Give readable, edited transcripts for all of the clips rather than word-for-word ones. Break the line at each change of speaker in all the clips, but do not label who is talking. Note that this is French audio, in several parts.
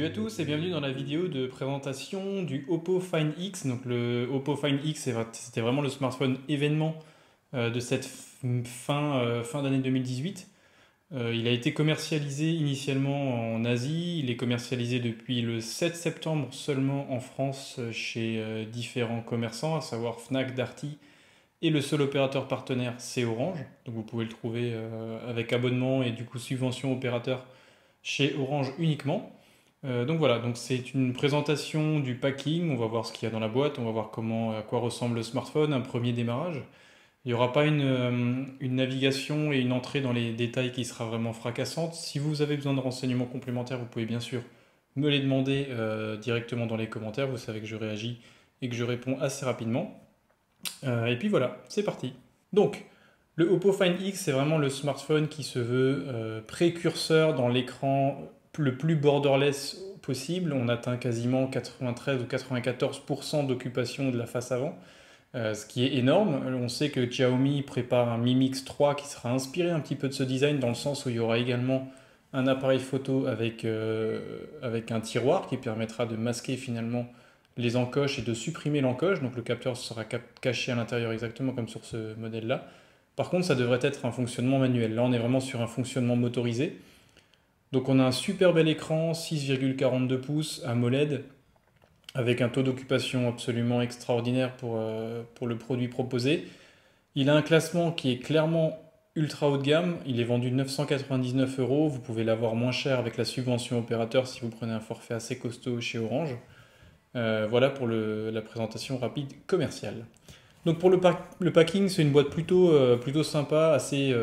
à tous et bienvenue dans la vidéo de présentation du Oppo Find X. Donc le Oppo Find X, c'était vraiment le smartphone événement de cette fin d'année 2018. Il a été commercialisé initialement en Asie, il est commercialisé depuis le 7 septembre seulement en France chez différents commerçants, à savoir Fnac, Darty, et le seul opérateur partenaire c'est Orange. Donc vous pouvez le trouver avec abonnement et du coup subvention opérateur chez Orange uniquement. Donc voilà, donc c'est une présentation du packing, on va voir ce qu'il y a dans la boîte, on va voir à quoi ressemble le smartphone, un premier démarrage. Il n'y aura pas une navigation et une entrée dans les détails qui sera vraiment fracassante. Si vous avez besoin de renseignements complémentaires, vous pouvez bien sûr me les demander directement dans les commentaires, vous savez que je réagis et que je réponds assez rapidement. Et puis voilà, c'est parti. Donc, le Oppo Find X, c'est vraiment le smartphone qui se veut précurseur dans l'écran le plus borderless possible. On atteint quasiment 93 ou 94% d'occupation de la face avant, ce qui est énorme. On sait que Xiaomi prépare un Mi Mix 3 qui sera inspiré un petit peu de ce design, dans le sens où il y aura également un appareil photo avec un tiroir qui permettra de masquer finalement les encoches et de supprimer l'encoche. Donc le capteur sera caché à l'intérieur exactement comme sur ce modèle-là. Par contre, ça devrait être un fonctionnement manuel. Là, on est vraiment sur un fonctionnement motorisé. Donc on a un super bel écran, 6,42 pouces AMOLED, avec un taux d'occupation absolument extraordinaire pour le produit proposé. Il a un classement qui est clairement ultra haut de gamme. Il est vendu 999 euros. Vous pouvez l'avoir moins cher avec la subvention opérateur si vous prenez un forfait assez costaud chez Orange. Voilà pour la présentation rapide commerciale. Donc pour le packing, c'est une boîte plutôt sympa, assez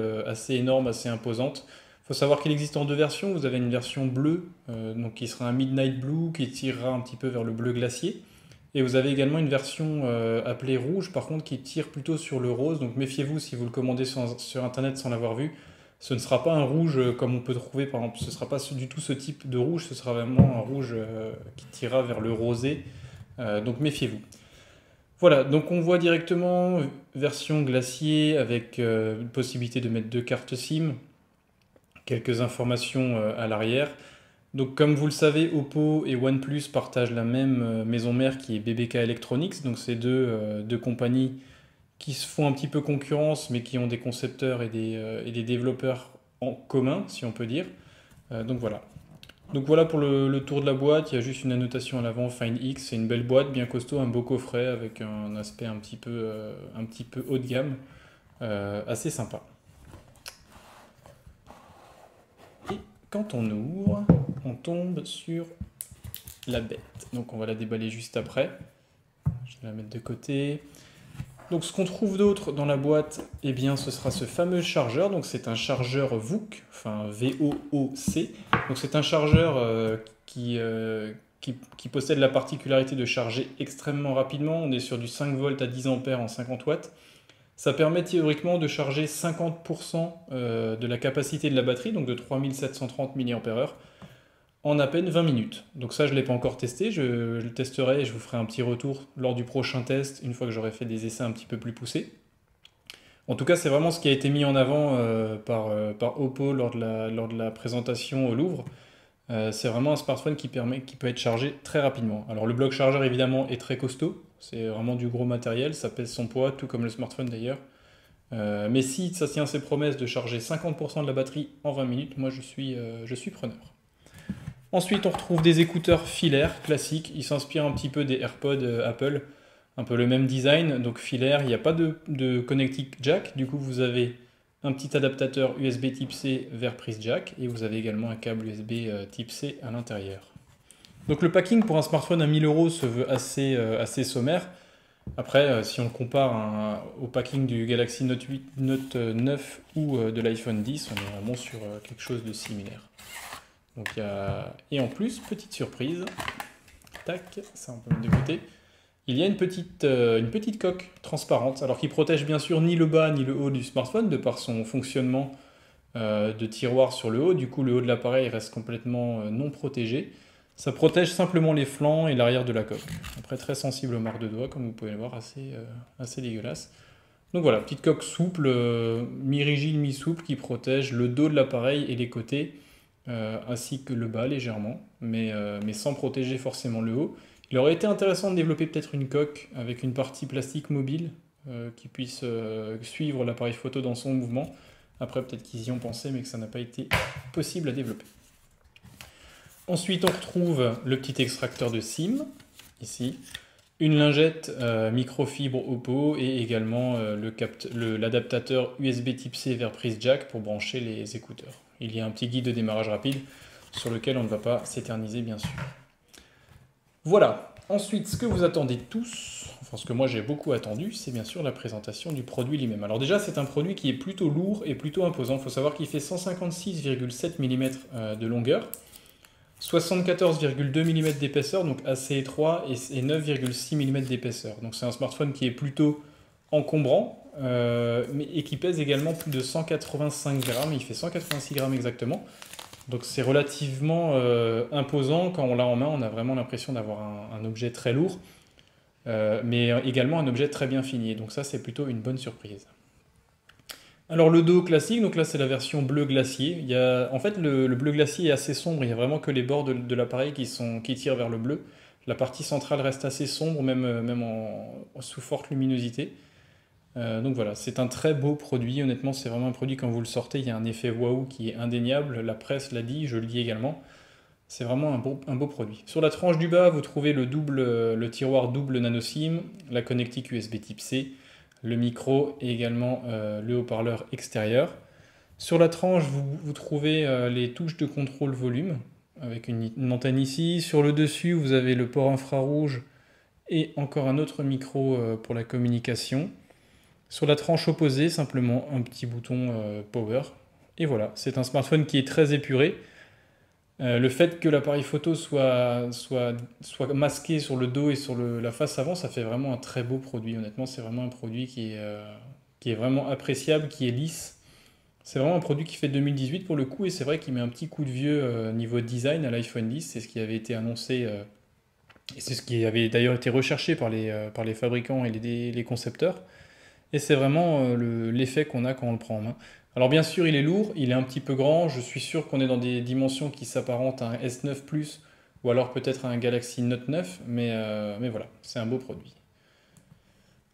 énorme, assez imposante. Il faut savoir qu'il existe en deux versions. Vous avez une version bleue, donc qui sera un Midnight Blue, qui tirera un petit peu vers le bleu glacier. Et vous avez également une version appelée rouge, par contre, qui tire plutôt sur le rose. Donc méfiez-vous si vous le commandez sur Internet sans l'avoir vu. Ce ne sera pas un rouge comme on peut trouver, par exemple. Ce ne sera pas du tout ce type de rouge. Ce sera vraiment un rouge qui tirera vers le rosé. Donc méfiez-vous. Voilà, donc on voit directement version glacier avec possibilité de mettre deux cartes SIM, quelques informations à l'arrière. Donc comme vous le savez, Oppo et OnePlus partagent la même maison mère qui est BBK Electronics. Donc c'est deux compagnies qui se font un petit peu concurrence mais qui ont des concepteurs et des développeurs en commun, si on peut dire. Donc voilà. Donc voilà pour le tour de la boîte, il y a juste une annotation à l'avant, Find X, c'est une belle boîte, bien costaud, un beau coffret avec un aspect un petit peu haut de gamme, assez sympa. Et quand on ouvre, on tombe sur la bête. Donc on va la déballer juste après. Je vais la mettre de côté. Donc ce qu'on trouve d'autre dans la boîte, eh bien ce sera ce fameux chargeur. Donc c'est un chargeur VOOC, enfin V-O-O-C. Donc c'est un chargeur qui possède la particularité de charger extrêmement rapidement. On est sur du 5 volts à 10 ampères en 50 watts. Ça permet théoriquement de charger 50% de la capacité de la batterie, donc de 3730 mAh, en à peine 20 minutes. Donc ça, je ne l'ai pas encore testé, je le testerai et je vous ferai un petit retour lors du prochain test, une fois que j'aurai fait des essais un petit peu plus poussés. En tout cas, c'est vraiment ce qui a été mis en avant par Oppo lors de la présentation au Louvre. C'est vraiment un smartphone qui peut être chargé très rapidement. Alors le bloc chargeur, évidemment, est très costaud, c'est vraiment du gros matériel, ça pèse son poids, tout comme le smartphone d'ailleurs. Mais si ça tient ses promesses de charger 50% de la batterie en 20 minutes, moi je suis preneur. Ensuite, on retrouve des écouteurs filaires classiques. Ils s'inspirent un petit peu des AirPods Apple, un peu le même design, donc filaire. Il n'y a pas de connectique jack. Du coup, vous avez un petit adaptateur USB Type C vers prise jack et vous avez également un câble USB Type C à l'intérieur. Donc le packing pour un smartphone à 1000 euros se veut assez sommaire. Après, si on compare au packing du Galaxy Note 8, Note 9 ou de l'iPhone 10, on est vraiment sur quelque chose de similaire. Donc, et en plus, petite surprise, tac, ça on peut mettre de côté, il y a une petite coque transparente, alors qui protège bien sûr ni le bas ni le haut du smartphone, de par son fonctionnement de tiroir sur le haut. Du coup, le haut de l'appareil reste complètement non protégé. Ça protège simplement les flancs et l'arrière de la coque. Après, très sensible aux marques de doigts, comme vous pouvez le voir, assez dégueulasse. Donc voilà, petite coque souple, mi-rigide, mi-souple, qui protège le dos de l'appareil et les côtés, ainsi que le bas légèrement, mais sans protéger forcément le haut. Il aurait été intéressant de développer peut-être une coque avec une partie plastique mobile qui puisse suivre l'appareil photo dans son mouvement. Après, peut-être qu'ils y ont pensé, mais que ça n'a pas été possible à développer. Ensuite, on retrouve le petit extracteur de SIM, ici. Une lingette microfibre Oppo et également l'adaptateur USB type C vers prise jack pour brancher les écouteurs. Il y a un petit guide de démarrage rapide sur lequel on ne va pas s'éterniser bien sûr. Voilà. Ensuite, ce que vous attendez tous, enfin ce que moi j'ai beaucoup attendu, c'est bien sûr la présentation du produit lui-même. Alors déjà, c'est un produit qui est plutôt lourd et plutôt imposant. Il faut savoir qu'il fait 156,7 mm de longueur, 74,2 mm d'épaisseur, donc assez étroit, et 9,6 mm d'épaisseur. Donc c'est un smartphone qui est plutôt encombrant, et qui pèse également plus de 185 grammes, il fait 186 grammes exactement. Donc c'est relativement imposant, quand on l'a en main, on a vraiment l'impression d'avoir un objet très lourd, mais également un objet très bien fini, donc ça c'est plutôt une bonne surprise. Alors le dos classique, donc là c'est la version bleu glacier. En fait le bleu glacier est assez sombre, il n'y a vraiment que les bords de l'appareil qui tirent vers le bleu. La partie centrale reste assez sombre, même sous forte luminosité. Donc voilà, c'est un très beau produit, honnêtement c'est vraiment un produit, quand vous le sortez, il y a un effet waouh qui est indéniable, la presse l'a dit, je le dis également. C'est vraiment un beau produit. Sur la tranche du bas, vous trouvez le tiroir double nano SIM, la connectique USB type C, le micro et également le haut-parleur extérieur. Sur la tranche, vous trouvez les touches de contrôle volume, avec une antenne ici. Sur le dessus, vous avez le port infrarouge et encore un autre micro pour la communication. Sur la tranche opposée, simplement un petit bouton Power. Et voilà, c'est un smartphone qui est très épuré. Le fait que l'appareil photo soit masqué sur le dos et sur la face avant, ça fait vraiment un très beau produit. Honnêtement, c'est vraiment un produit qui est vraiment appréciable, qui est lisse. C'est vraiment un produit qui fait 2018 pour le coup, et c'est vrai qu'il met un petit coup de vieux niveau design à l'iPhone X. C'est ce qui avait été annoncé, et c'est ce qui avait d'ailleurs été recherché par les fabricants et les concepteurs. Et c'est vraiment l'effet qu'on a quand on le prend en main. Alors bien sûr, il est lourd, il est un petit peu grand. Je suis sûr qu'on est dans des dimensions qui s'apparentent à un S9 Plus ou alors peut-être à un Galaxy Note 9, mais voilà, c'est un beau produit.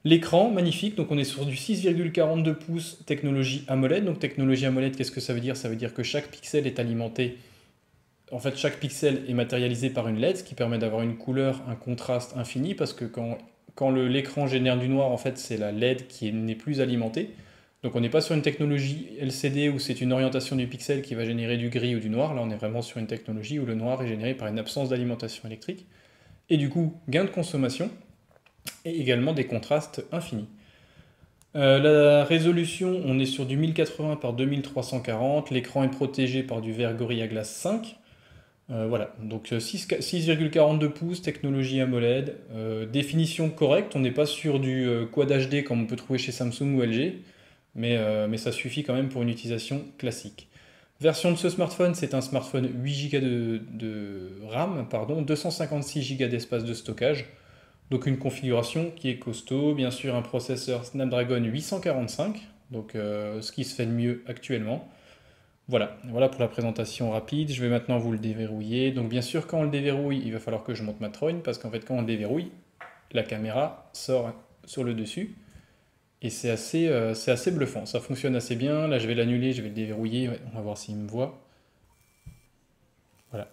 L'écran, magnifique, donc on est sur du 6,42 pouces technologie AMOLED. Donc technologie AMOLED, qu'est-ce que ça veut dire? Ça veut dire que chaque pixel est alimenté, en fait chaque pixel est matérialisé par une LED, ce qui permet d'avoir une couleur, un contraste infini, parce que quand l'écran génère du noir, en fait c'est la LED qui n'est plus alimentée. Donc on n'est pas sur une technologie LCD où c'est une orientation du pixel qui va générer du gris ou du noir. Là on est vraiment sur une technologie où le noir est généré par une absence d'alimentation électrique. Et du coup, gain de consommation et également des contrastes infinis. La résolution, on est sur du 1080 par 2340. L'écran est protégé par du verre Gorilla Glass 5. Voilà, donc 6,42 pouces, technologie AMOLED, définition correcte, on n'est pas sur du Quad HD comme on peut trouver chez Samsung ou LG, mais ça suffit quand même pour une utilisation classique. Version de ce smartphone, c'est un smartphone 8 Go de RAM, 256 Go d'espace de stockage, donc une configuration qui est costaud, bien sûr un processeur Snapdragon 845, donc ce qui se fait de mieux actuellement. Voilà pour la présentation rapide. Je vais maintenant vous le déverrouiller. Donc bien sûr, quand on le déverrouille, il va falloir que je monte ma Trogne, parce qu'en fait, quand on le déverrouille, la caméra sort sur le dessus. Et c'est assez bluffant. Ça fonctionne assez bien. Là, je vais l'annuler, je vais le déverrouiller. Ouais, on va voir s'il me voit. Voilà.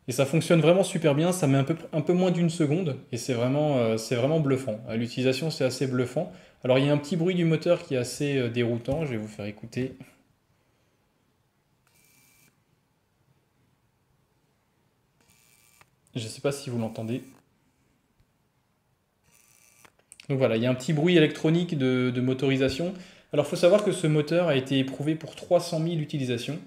Et ça fonctionne vraiment super bien. Ça met un peu moins d'une seconde. Et c'est vraiment bluffant. À l'utilisation, c'est assez bluffant. Alors, il y a un petit bruit du moteur qui est assez déroutant. Je vais vous faire écouter. Je ne sais pas si vous l'entendez. Donc voilà, il y a un petit bruit électronique de motorisation. Alors il faut savoir que ce moteur a été éprouvé pour 300 000 utilisations,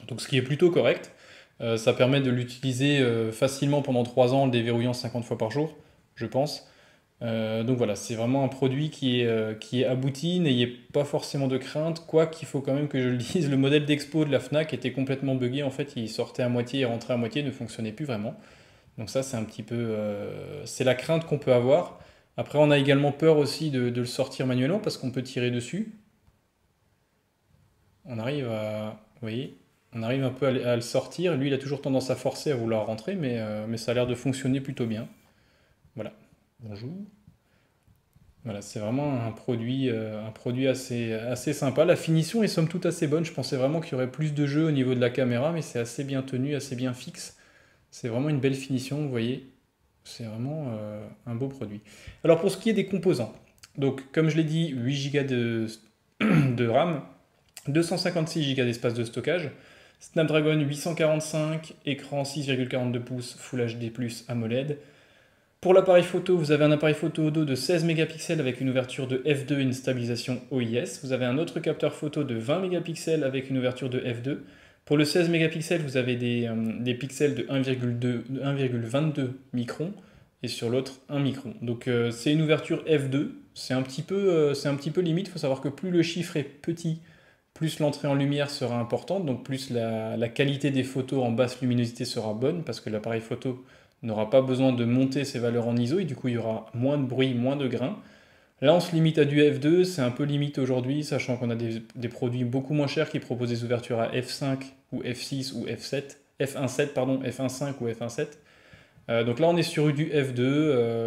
donc ce qui est plutôt correct. Ça permet de l'utiliser facilement pendant 3 ans en le déverrouillant 50 fois par jour, je pense. Donc voilà, c'est vraiment un produit qui est abouti, n'ayez pas forcément de crainte, quoi qu'il faut quand même que je le dise, le modèle d'expo de la Fnac était complètement buggé, en fait il sortait à moitié et rentrait à moitié, ne fonctionnait plus vraiment. Donc ça c'est un petit peu, c'est la crainte qu'on peut avoir. Après on a également peur aussi de le sortir manuellement parce qu'on peut tirer dessus. On arrive à, vous voyez, On arrive un peu à le sortir. Lui, il a toujours tendance à forcer, à vouloir rentrer, mais ça a l'air de fonctionner plutôt bien. Voilà. Bonjour. Voilà, c'est vraiment un produit assez sympa. La finition est somme toute assez bonne. Je pensais vraiment qu'il y aurait plus de jeu au niveau de la caméra, mais c'est assez bien tenu, assez bien fixe. C'est vraiment une belle finition, vous voyez. C'est vraiment un beau produit. Alors pour ce qui est des composants, donc comme je l'ai dit, 8 Go de RAM, 256 Go d'espace de stockage, Snapdragon 845, écran 6,42 pouces Full HD+ AMOLED. Pour l'appareil photo, vous avez un appareil photo auto de 16 mégapixels avec une ouverture de f2 et une stabilisation OIS. Vous avez un autre capteur photo de 20 mégapixels avec une ouverture de f2. Pour le 16 mégapixels, vous avez des pixels de 1,22 microns et sur l'autre 1 micron. Donc c'est une ouverture f2. C'est un petit peu limite. Il faut savoir que plus le chiffre est petit, plus l'entrée en lumière sera importante. Donc plus la qualité des photos en basse luminosité sera bonne parce que l'appareil photo n'aura pas besoin de monter ses valeurs en ISO et du coup il y aura moins de bruit, moins de grains. Là on se limite à du f2, c'est un peu limite aujourd'hui, sachant qu'on a des produits beaucoup moins chers qui proposent des ouvertures à f5 ou f6 ou f7, f1.7 pardon, f1.5 ou f1.7. Donc là on est sur du f2,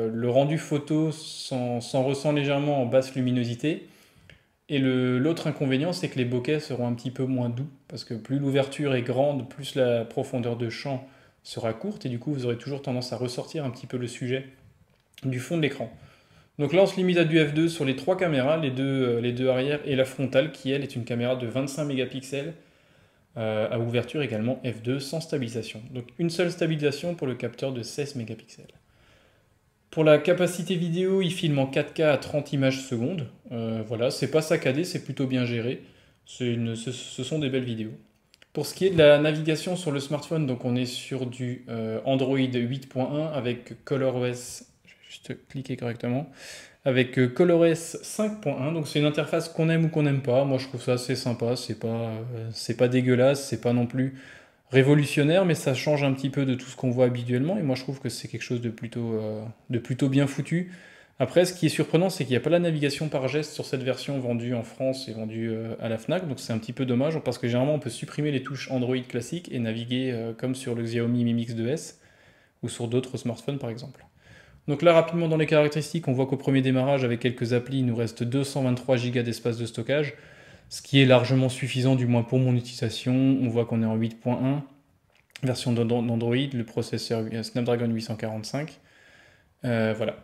le rendu photo s'en ressent légèrement en basse luminosité. Et l'autre inconvénient, c'est que les bokeh seront un petit peu moins doux, parce que plus l'ouverture est grande, plus la profondeur de champ sera courte, et du coup vous aurez toujours tendance à ressortir un petit peu le sujet du fond de l'écran. Donc là on se limite à du f2 sur les trois caméras, les deux arrière et la frontale, qui elle est une caméra de 25 mégapixels, à ouverture également f2 sans stabilisation. Donc une seule stabilisation pour le capteur de 16 mégapixels. Pour la capacité vidéo, il filme en 4K à 30 images secondes. Voilà, c'est pas saccadé, c'est plutôt bien géré. Ce sont des belles vidéos. Pour ce qui est de la navigation sur le smartphone, donc on est sur du Android 8.1 avec ColorOS, je vais juste cliquer correctement, avec ColorOS 5.1. Donc c'est une interface qu'on aime ou qu'on n'aime pas. Moi je trouve ça assez sympa, c'est pas dégueulasse, c'est pas non plus révolutionnaire, mais ça change un petit peu de tout ce qu'on voit habituellement, et moi je trouve que c'est quelque chose de plutôt bien foutu. Après, ce qui est surprenant, c'est qu'il n'y a pas la navigation par geste sur cette version vendue en France et vendue à la Fnac, donc c'est un petit peu dommage, parce que généralement on peut supprimer les touches Android classiques et naviguer comme sur le Xiaomi Mi Mix 2S, ou sur d'autres smartphones par exemple. Donc là, rapidement dans les caractéristiques, on voit qu'au premier démarrage, avec quelques applis, il nous reste 223 Go d'espace de stockage, ce qui est largement suffisant, du moins pour mon utilisation. On voit qu'on est en 8.1, version d'Android, le processeur Snapdragon 845. Voilà.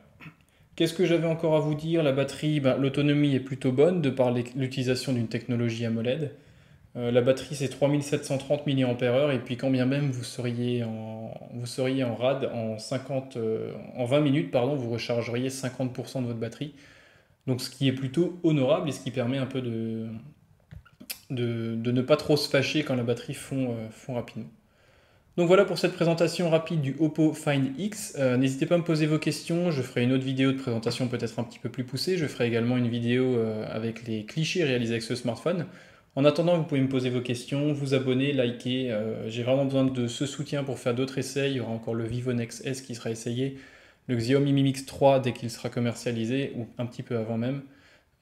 Qu'est-ce que j'avais encore à vous dire? La batterie, l'autonomie est plutôt bonne de par l'utilisation d'une technologie AMOLED. La batterie c'est 3730 mAh, et puis quand bien même vous seriez en rade, en 20 minutes, pardon, vous rechargeriez 50% de votre batterie. Donc ce qui est plutôt honorable et ce qui permet un peu de ne pas trop se fâcher quand la batterie fond rapidement. Donc voilà pour cette présentation rapide du Oppo Find X. N'hésitez pas à me poser vos questions, je ferai une autre vidéo de présentation peut-être un petit peu plus poussée, je ferai également une vidéo avec les clichés réalisés avec ce smartphone. En attendant, vous pouvez me poser vos questions, vous abonner, liker, j'ai vraiment besoin de ce soutien pour faire d'autres essais. Il y aura encore le Vivo Nex S qui sera essayé, le Xiaomi Mi Mix 3 dès qu'il sera commercialisé, ou un petit peu avant même.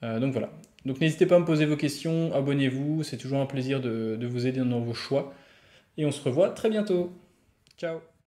Donc voilà. Donc n'hésitez pas à me poser vos questions, abonnez-vous, c'est toujours un plaisir de vous aider dans vos choix. Et on se revoit très bientôt. Ciao!